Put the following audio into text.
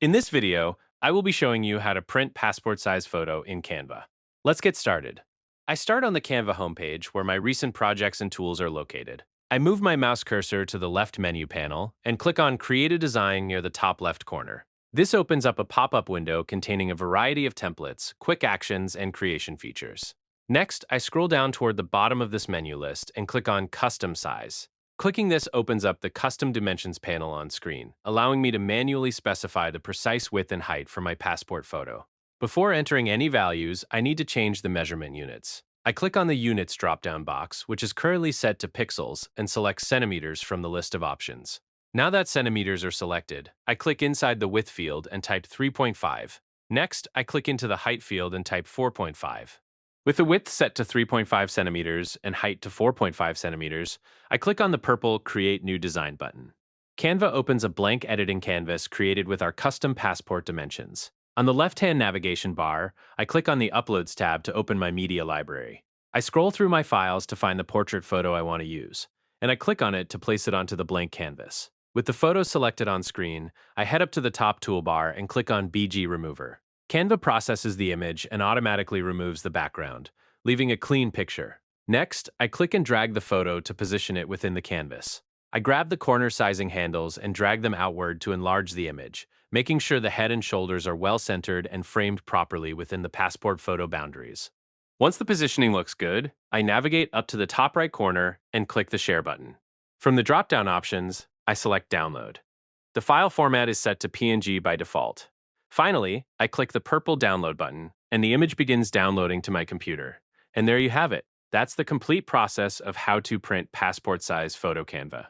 In this video, I will be showing you how to print passport-size photo in Canva. Let's get started. I start on the Canva homepage where my recent projects and tools are located. I move my mouse cursor to the left menu panel and click on Create a Design near the top left corner. This opens up a pop-up window containing a variety of templates, quick actions, and creation features. Next, I scroll down toward the bottom of this menu list and click on Custom Size. Clicking this opens up the Custom Dimensions panel on screen, allowing me to manually specify the precise width and height for my passport photo. Before entering any values, I need to change the measurement units. I click on the Units drop-down box, which is currently set to pixels, and select centimeters from the list of options. Now that centimeters are selected, I click inside the width field and type 3.5. Next, I click into the height field and type 4.5. With the width set to 3.5 centimeters and height to 4.5 centimeters, I click on the purple Create New Design button. Canva opens a blank editing canvas created with our custom passport dimensions. On the left-hand navigation bar, I click on the Uploads tab to open my media library. I scroll through my files to find the portrait photo I want to use, and I click on it to place it onto the blank canvas. With the photo selected on screen, I head up to the top toolbar and click on BG Remover. Canva processes the image and automatically removes the background, leaving a clean picture. Next, I click and drag the photo to position it within the canvas. I grab the corner sizing handles and drag them outward to enlarge the image, making sure the head and shoulders are well centered and framed properly within the passport photo boundaries. Once the positioning looks good, I navigate up to the top right corner and click the Share button. From the drop-down options, I select Download. The file format is set to PNG by default. Finally, I click the purple Download button, and the image begins downloading to my computer. And there you have it. That's the complete process of how to print passport-size photo Canva.